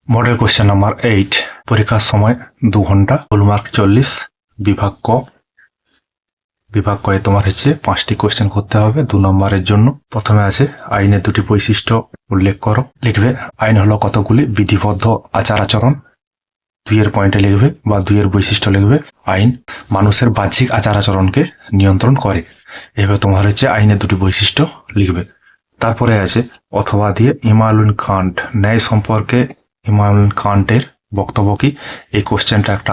Model question number 8 পরীক্ষার সময় 2 ঘন্টা, ফুল মার্ক 40, বিভাগ ক। বিভাগ কয়ে তোমার হচ্ছে 5টি কোশ্চেন করতে হবে 2 নম্বরের জন্য। প্রথমে আছে আইনের 2টি বৈশিষ্ট্য উল্লেখ করো। লিখবে আইন হলো কতগুলি বিধিবদ্ধ আচার আচরণ। 2 এর পয়েন্টে লিখবে বা 2 এর বৈশিষ্ট্য লিখবে আইন মানুষের বাহ্যিক আচার আচরণকে নিয়ন্ত্রণ করে। এভাবে তোমার হচ্ছে আইনের 2টি বৈশিষ্ট্য লিখবে। তারপরে আছে অথবা দিয়ে ইমানুয়েল কান্ট ন্যায় সম্পর্কে ইমানুয়েল কান্টের বক্তব্য কি। এই কোশ্চেনটা একটা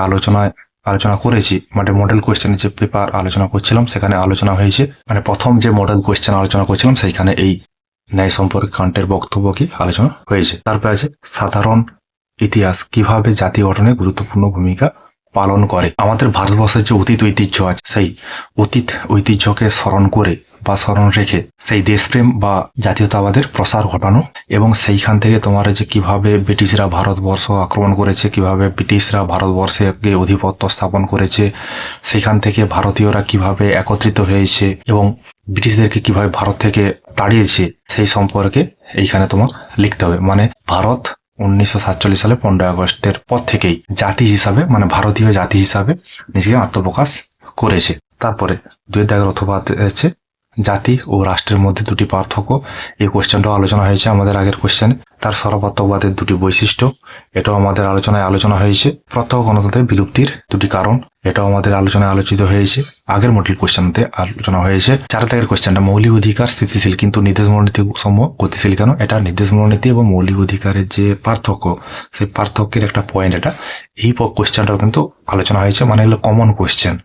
আলোচনা করেছি, মানে মডেল কোশ্চেনের যে পেপার আলোচনা করছিলাম সেখানে আলোচনা হয়েছে, মানে প্রথম যে মডেল কোশ্চেন আলোচনা করছিলাম সেইখানে এই ন্যায় সম্পর্কে কান্টের বক্তব্য কি আলোচনা হয়েছে। তারপরে আছে সাধারণ ইতিহাস কিভাবে জাতি গঠনে গুরুত্বপূর্ণ ভূমিকা পালন করে। আমাদের ভারতবর্ষের যে অতীত ঐতিহ্য আছে সেই অতীত ঐতিহ্যকে স্মরণ করে বা স্মরণ রেখে সেই দেশপ্রেম বা জাতীয়তাবাদের প্রসার ঘটানো, এবং সেইখান থেকে তোমার যে কিভাবে ব্রিটিশরা ভারতবর্ষ আক্রমণ করেছে, কিভাবে ব্রিটিশরা ভারতবর্ষে আধিপত্য স্থাপন করেছে, সেইখান থেকে ভারতীয়রা কিভাবে একত্রিত হয়েছে এবং ব্রিটিশদেরকে কিভাবে ভারত থেকে তাড়িয়েছে সেই সম্পর্কে এইখানে তোমার লিখতে হবে। মানে ভারত 1947 সালে 15 আগস্টের পর থেকেই জাতি হিসাবে, মানে ভারতীয় জাতি হিসাবে নিজেকে আত্মপ্রকাশ করেছে। তারপরে 2 দাগের অথবা আছে জাতি ও রাষ্ট্রের মধ্যে 2টি পার্থক্য। এই কোশ্চেনটাও আলোচনা হয়েছে আমাদের আগের কোশ্চেনে। তার সর্বাত্মকবাদের 2টি বৈশিষ্ট্য, এটাও আমাদের আলোচনা হয়েছে। প্রত্যক্ষ গণতন্ত্রের বিলুপ্তির 2টি কারণ, এটাও আমাদের আলোচনায় আলোচিত হয়েছে, আগের মডেল কোশ্চেনতে আলোচনা হয়েছে। 4 দাগের কোশ্চেনটা মৌলিক অধিকার স্থিতিশীল কিন্তু নির্দেশমূলক নীতি সমূহ গতিশীল কেন। এটা নির্দেশমূলক নীতি এবং মৌলিক অধিকারের যে পার্থক্য, সেই পার্থক্যের একটা পয়েন্ট এটা। এই কোশ্চেনটাও কিন্তু আলোচনা হয়েছে, মানে এগুলো কমন কোশ্চেন।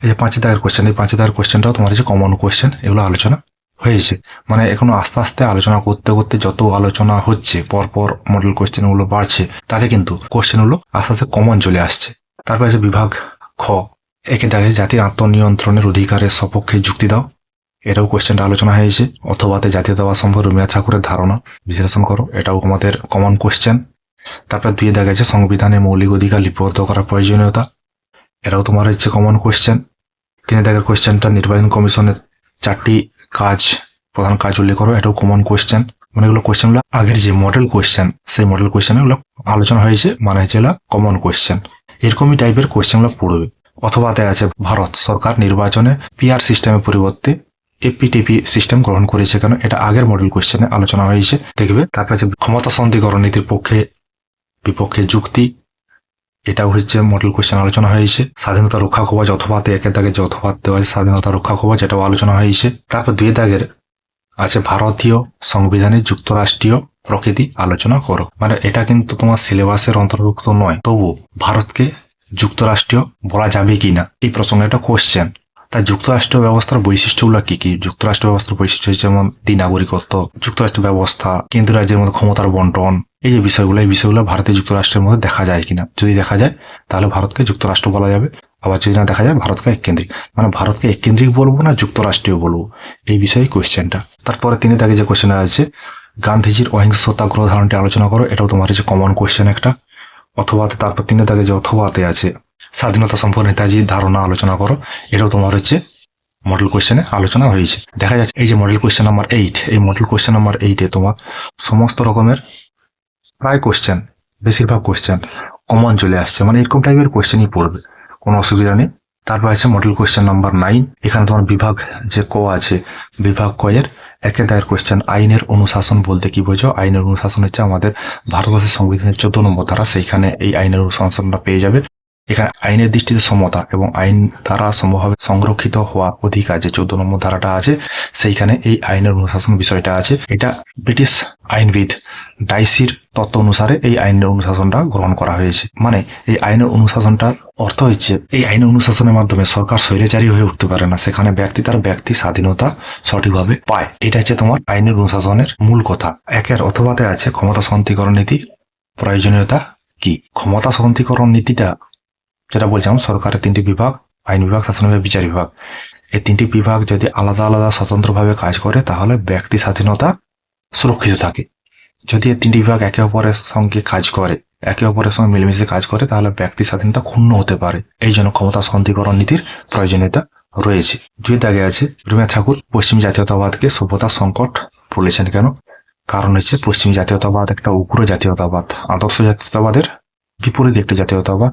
এই যে 5 দাগের কোশ্চেন, এই 5 দাগের কোশ্চেনটাও তোমার হচ্ছে কমন কোশ্চেন, এগুলো আলোচনা হয়েছে। মানে এখন আস্তে আস্তে আলোচনা করতে করতে যত আলোচনা হচ্ছে পরপর মডেল কোশ্চেনগুলো বাড়ছে, তাতে কিন্তু কোশ্চেনগুলো আস্তে আস্তে কমন চলে আসছে। তারপর আছে বিভাগ খ, একে দাগে জাতির আত্মনিয়ন্ত্রণের অধিকারের সপক্ষে যুক্তি দাও। এটাও কোশ্চেনটা আলোচনা হয়েছে। অথবাতে জাতীয়তাবাদ সম্পর্কে রবীন্দ্রনাথ ঠাকুরের ধারণা বিশ্লেষণ করো, এটাও আমাদের কমন কোশ্চেন। তারপর 2 দাগে আছে সংবিধানে মৌলিক অধিকার লিপিবদ্ধ করার প্রয়োজনীয়তা, এটাও তোমার হচ্ছে কমন কোশ্চেন। 3 দাগের কোশ্চেনটা নির্বাচন কমিশনের 4টি প্রধান কাজ উল্লেখ করো, এটাও কমন কোশ্চেন। মানে এগুলো কোশ্চেনগুলো আগের যে মডেল কোশ্চেন সেই মডেল কোশ্চেন এগুলো আলোচনা হয়েছে, মানে হচ্ছে এগুলো কমন কোশ্চেন। এরকমই টাইপের কোশ্চেনগুলো পড়বে। অথবাতে আছে ভারত সরকার নির্বাচনে পিআর সিস্টেমের পরিবর্তে এপিটিপি সিস্টেম গ্রহণ করেছে কেন, এটা আগের মডেল কোশ্চেনে আলোচনা হয়েছে, দেখবে। তারপর আছে ক্ষমতা সন্ধিকরণ নীতির পক্ষে বিপক্ষে যুক্তি, এটাও হচ্ছে মডেল কোশ্চেন আলোচনা হয়েছে। স্বাধীনতা রক্ষা কবচ অথবাতে 1 দাগে যে অথবা দেওয়া আছে স্বাধীনতা রক্ষা কবচ, এটাও আলোচনা হয়েছে। তারপর 2 দাগের আছে ভারতীয় সংবিধানের যুক্তরাষ্ট্রীয় প্রকৃতি আলোচনা করো। মানে এটা কিন্তু তোমার সিলেবাসের অন্তর্ভুক্ত নয়, তবু ভারতকে যুক্তরাষ্ট্রীয় বলা যাবে কিনা এই প্রসঙ্গে একটা কোশ্চেন। তাই যুক্তরাষ্ট্রীয় ব্যবস্থার বৈশিষ্ট্যগুলো কি কি। যুক্তরাষ্ট্র ব্যবস্থার বৈশিষ্ট্য যেমন দ্বি-নাগরিকত্ব, যুক্তরাষ্ট্র ব্যবস্থা, কেন্দ্র রাজ্যের মধ্যে ক্ষমতার বন্টন, এই যে বিষয়গুলো ভারতীয় যুক্তরাষ্ট্রের মধ্যে দেখা যায় কিনা। যদি দেখা যায় তাহলে ভারতকে যুক্তরাষ্ট্র বলা যাবে, আবার যদি না দেখা যায় ভারতকে এককেন্দ্রিক। মানে ভারতকে এককেন্দ্রিক বলবো না যুক্তরাষ্ট্রীয় বলবো, এই বিষয়ে কোশ্চেনটা। তারপরে 3 দাগে যে কোশ্চেন আছে গান্ধীজির অহিংস সত্যাগ্রহ ধারণাটি আলোচনা করো, এটাও তোমার হচ্ছে কমন কোশ্চেন একটা। অথবাতে তারপর 3 দাগে যে অথবাতে আছে স্বাধীনতা সম্পর্কে নেতাজির ধারণা আলোচনা করো, এটাও তোমার হচ্ছে মডেল কোশ্চেনে আলোচনা হয়েছে। দেখা যাচ্ছে এই যে মডেল কোশ্চেন নাম্বার 8, এই মডেল কোশ্চেন নাম্বার 8-এ তোমার সমস্ত রকমের প্রায় কোশ্চেন, বেশিরভাগ কোশ্চেন কমন চলে আসছে, মানে এরকম টাইপের কোশ্চেনই পড়বে, কোনো অসুবিধা নেই। তারপর আছে মডেল কোশ্চেন নাম্বার 9, এখানে তোমার বিভাগ যে ক আছে, বিভাগ ক এর 1 দাগের কোশ্চেন আইনের অনুশাসন বলতে কি বোঝো। আইনের অনুশাসন হচ্ছে আমাদের ভারতবর্ষের সংবিধানের 14 নম্বর ধারা, সেইখানে এই আইনের অনুশাসনটা পেয়ে যাবে। এখানে আইনের দৃষ্টিতে সমতা এবং আইন দ্বারা সমভাবে সংরক্ষিত হওয়া অধিকার যে 14 নম্বর ধারাটা আছে, সেইখানে এই আইনের অনুশাসন বিষয়টা আছে। এটা ব্রিটিশ আইনবিদ ডাইসির তত্ত্ব অনুসারে এই আইনের অনুশাসনটা গ্রহণ করা হয়েছে। মানে এই আইনের অনুশাসনটার অর্থ হচ্ছে এই আইনের অনুশাসনের মাধ্যমে সরকার স্বৈরাচারী হয়ে উঠতে পারে না, সেখানে ব্যক্তি তার ব্যক্তি স্বাধীনতা সঠিকভাবে পায়। এটা হচ্ছে তোমার আইনের অনুশাসনের মূল কথা। 1 অথবাতে আছে ক্ষমতা সন্ধিকরণ নীতি প্রয়োজনীয়তা কি। ক্ষমতা সন্ধিকরণ নীতিটা যেটা বলছিলাম, সরকারের 3টি বিভাগ, আইন বিভাগ, শাসন বিভাগ, বিচার বিভাগ, এই 3টি বিভাগ যদি আলাদা আলাদা স্বতন্ত্রভাবে কাজ করে তাহলে ব্যক্তি স্বাধীনতা সুরক্ষিত থাকে। যদি এই 3টি বিভাগ একে অপরের সঙ্গে কাজ করে, একে অপরের সঙ্গে মিলেমিশে কাজ করে, তাহলে ব্যক্তি স্বাধীনতা ক্ষুণ্ণ হতে পারে। এই জন্য ক্ষমতা সন্ধিকরণ নীতির প্রয়োজনীয়তা রয়েছে। 2 দাগে আছে রবীন্দ্রনাথ ঠাকুর পশ্চিম জাতীয়তাবাদকে সভ্যতার সংকট বলেছেন কেন। কারণ হচ্ছে পশ্চিমী জাতীয়তাবাদ একটা উগ্র জাতীয়তাবাদ, আদর্শ জাতীয়তাবাদের বিপরীত একটা জাতীয়তাবাদ,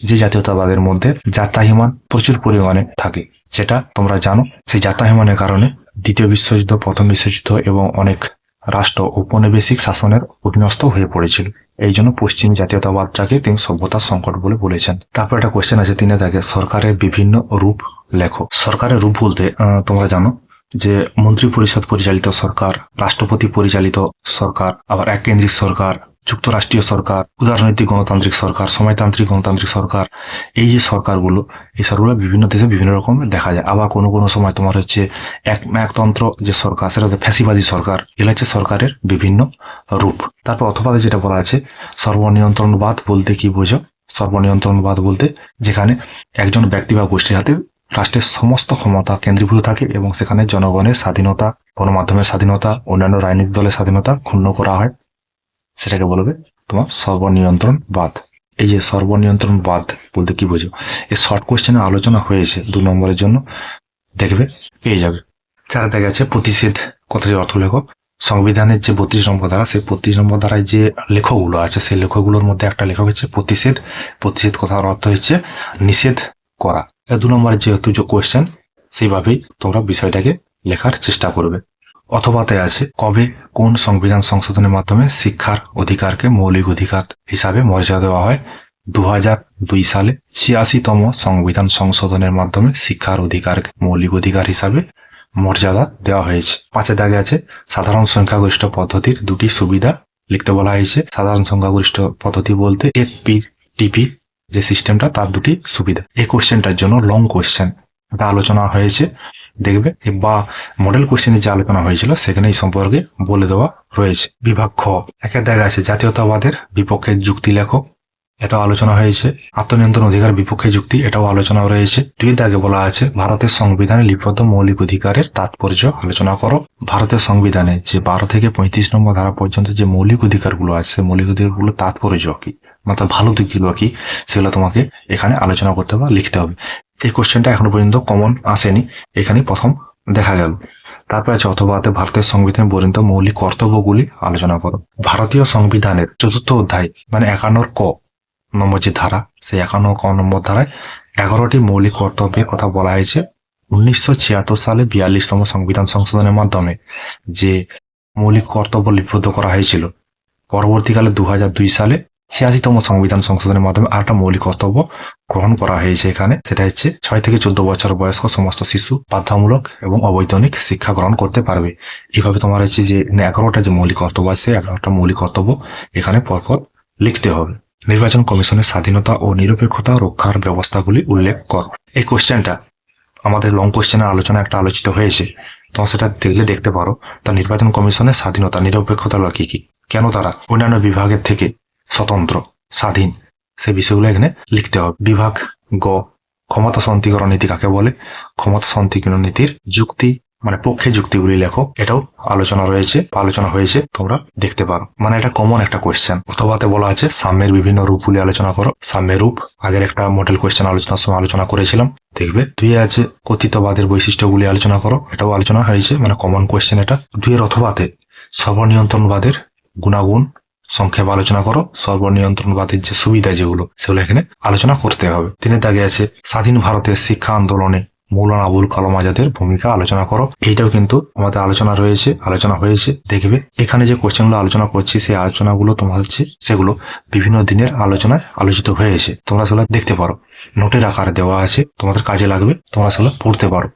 যে জাতীয়তাবাদের মধ্যে জাতাহিমান প্রচুর পরিমাণে থাকে। যেটা তোমরা জানো, সেই জাতাহিমানের কারণে দ্বিতীয় বিশ্বযুদ্ধ, প্রথম বিশ্বযুদ্ধ এবং অনেক রাষ্ট্র ঔপনিবেশিক শাসনের অধীনস্থ হয়ে পড়েছিল। এই জন্য পশ্চিম জাতীয়তাবাদটাকে তিনি সভ্যতার সংকট বলে বলেছেন। তারপর একটা কোশ্চেন আছে 3 দাগে, সরকারের বিভিন্ন রূপ লেখো। সরকারের রূপ বলতে তোমরা জানো যে মন্ত্রী পরিষদ পরিচালিত সরকার, রাষ্ট্রপতি পরিচালিত সরকার, আবার এককেন্দ্রিক সরকার, যুক্তরাষ্ট্রীয় সরকার, উদারনৈতিক গণতান্ত্রিক সরকার, সময়তান্ত্রিক গণতান্ত্রিক সরকার। এই যে সরকারগুলো, এই সরকারগুলো বিভিন্ন দেশে বিভিন্ন রকম দেখা যায়। আবার কোনো কোনো সময় তোমার হচ্ছে একতন্ত্র যে সরকার, সেটা হচ্ছে ফ্যাসিবাদী সরকার। এগুলো হচ্ছে সরকারের বিভিন্ন রূপ। তারপর অথবা যেটা বলা আছে, সর্বনিয়ন্ত্রণবাদ বলতে কি বোঝো? সর্বনিয়ন্ত্রণবাদ বলতে যেখানে একজন ব্যক্তি বা গোষ্ঠীর হাতে রাষ্ট্রের সমস্ত ক্ষমতা কেন্দ্রীভূত থাকে এবং সেখানে জনগণের স্বাধীনতা, গণমাধ্যমের স্বাধীনতা, অন্যান্য রাজনৈতিক দলের স্বাধীনতা ক্ষুণ্ণ করা হয়, সেটাকে বলবে তোমার সর্বনিয়ন্ত্রণবাদ। এই যে সর্বনিয়ন্ত্রণবাদ বলতে কি বোঝো, এই শর্ট কোশ্চেনে আলোচনা হয়েছে 2 নম্বরের জন্য, দেখবে পেয়ে যাবে। 4 দাগে আছে প্রতিষেধ কথাটির অর্থ লেখো। সংবিধানের যে 32 নম্বর ধারা, সেই 32 নম্বর ধারায় যে লেখকগুলো আছে, সেই লেখকগুলোর মধ্যে একটা লেখক হচ্ছে প্রতিষেধ। প্রতিষেধ কথার অর্থ হচ্ছে নিষেধ করা। 2 নম্বরের যেহেতু যে কোশ্চেন, সেইভাবেই তোমরা বিষয়টাকে লেখার চেষ্টা করবে। অথবাতে আছে, কবে কোন সংবিধান সংশোধনের মাধ্যমে শিক্ষার অধিকারকে মৌলিক অধিকার হিসাবে মর্যাদা দেওয়া হয়? 2002 সালে 86তম সংবিধান সংশোধনের মাধ্যমে শিক্ষার অধিকারকে মৌলিক অধিকার হিসাবে মর্যাদা দেওয়া হয়েছে। 5 দাগে আছে, সাধারণ সংখ্যাগরিষ্ঠ পদ্ধতির 2টি সুবিধা লিখতে বলা হয়েছে। সাধারণ সংখ্যাগরিষ্ঠ পদ্ধতি বলতে FPTP যে সিস্টেমটা, তার 2টি সুবিধা। এই কোশ্চেনটার জন্য লং কোশ্চেন, এটা আলোচনা হয়েছে, দেখবে, বা মডেল কোশ্চেনে যে আলোচনা হয়েছিল সেখানে এই সম্পর্কে বলে দেওয়া রয়েছে। বিভাগ খ, 1 দাগে আছে জাতীয়তাবাদের বিপক্ষে যুক্তি লেখো। এটাও আলোচনা হয়েছে। আত্মনিয়ন্ত্রণ অধিকার বিপক্ষে যুক্তি, এটাও আলোচনা রয়েছে। 2 দাগে বলা আছে, ভারতের সংবিধানে লিপিবদ্ধ মৌলিক অধিকারের তাৎপর্য আলোচনা করো। ভারতের সংবিধানে যে 12 থেকে 35 নম্বর ধারা পর্যন্ত যে মৌলিক অধিকারগুলো আছে, মৌলিক অধিকারগুলো তাৎপর্য কি, মানে ভালো দিকগুলো কি, সেগুলো তোমাকে এখানে আলোচনা করতে বা লিখতে হবে। এই কোশ্চেনটা এখনো পর্যন্ত কমন আসেনি, এখানে প্রথম দেখা গেল। তারপর আছে অথবাতে ভারতের সংবিধানে বর্ণিত মৌলিক কর্তব্যগুলি আলোচনা করো। ভারতীয় সংবিধানের 4th অধ্যায় মানে 51 ক নম্বর যে ধারা, সেই 51 ক নম্বর ধারায় 11টি মৌলিক কর্তব্যের কথা বলা হয়েছে। 1976 সালে 42তম সংবিধান সংশোধনের মাধ্যমে যে মৌলিক কর্তব্য লিপিবদ্ধ করা হয়েছিল, পরবর্তীকালে 2002 সালে 86তম সংবিধান সংশোধনের মাধ্যমে আরেকটা মৌলিক কর্তব্য গ্রহণ করা হয়েছে এখানে। সেটা হচ্ছে 6 থেকে 14 বছর বয়স্ক সমস্ত শিশু বাধ্যতামূলক এবং অবৈতনিক শিক্ষা গ্রহণ করতে পারবে। এইভাবে তোমার হচ্ছে যে 11টা যে মৌলিক কর্তব্য আছে, 11টা মৌলিক কর্তব্য এখানে পরপর লিখতে হবে। নির্বাচন কমিশনের স্বাধীনতা ও নিরপেক্ষতা রক্ষার ব্যবস্থাগুলি উল্লেখ করো। এই কোশ্চেনটা আমাদের লং কোশ্চেনের আলোচনা একটা আলোচিত হয়েছে, তোমরা সেটা দেখলে দেখতে পারো। তা নির্বাচন কমিশনের স্বাধীনতা নিরপেক্ষতা কি কি, কেন তারা অন্যান্য বিভাগের থেকে স্বতন্ত্র স্বাধীন, সেই বিষয়গুলো এখানে লিখতে হবে। বিভাগ গ, ক্ষমতা সন্তীকরণ নীতি কাকে বলে? ক্ষমতা সন্তীকরণ নীতির যুক্তি মানে পক্ষে যুক্তিগুলি লেখো, এটাও আলোচনা রয়েছে, আলোচনা হয়েছে, তোমরা দেখতে পারো। মানে এটা কমন একটা কোশ্চেন। অথবাতে বলা আছে সাম্যের বিভিন্ন রূপগুলি আলোচনা করো। সাম্যের রূপ আগের একটা মডেল কোশ্চেন আলোচনার সময় আলোচনা করেছিলাম, দেখবে। 2 আছে কর্তৃত্ববাদের বৈশিষ্ট্যগুলি আলোচনা করো, এটাও আলোচনা হয়েছে, মানে কমন কোশ্চেন এটা। 2 অথবাতে সর্বনিয়ন্ত্রণবাদের গুণাগুণ সংক্ষেপ আলোচনা করো। সর্বনিয়ন্ত্রণবাদের যে সুবিধা যেগুলো, সেগুলো এখানে আলোচনা করতে হবে। 3 দাগে আছে স্বাধীন ভারতের শিক্ষা আন্দোলনে মৌলানা আবুল কালাম আজাদের ভূমিকা আলোচনা করো। এইটাও কিন্তু আমাদের আলোচনা রয়েছে, আলোচনা হয়েছে, দেখবে। এখানে যে কোশ্চেনগুলো আলোচনা করছি, সেই আলোচনাগুলো তোমার হচ্ছে সেগুলো বিভিন্ন দিনের আলোচনায় আলোচিত হয়েছে, তোমরা সেগুলো দেখতে পারো। নোটের আকারে দেওয়া আছে, তোমাদের কাজে লাগবে, তোমরা সেগুলো পড়তে পারো।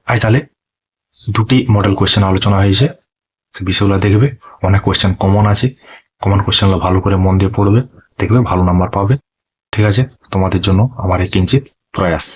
আজ তাহলে 2টি মডেল কোশ্চেন আলোচনা হয়েছে, সে বিষয়গুলো দেখবে। অনেক কোশ্চেন কমন আছে, কমন কোশ্চেনগুলো ভালো করে মন দিয়ে পড়বে, দেখবে ভালো নাম্বার পাবে। ঠিক আছে, তোমাদের জন্য আমার এই কিঞ্চিত প্রয়াস।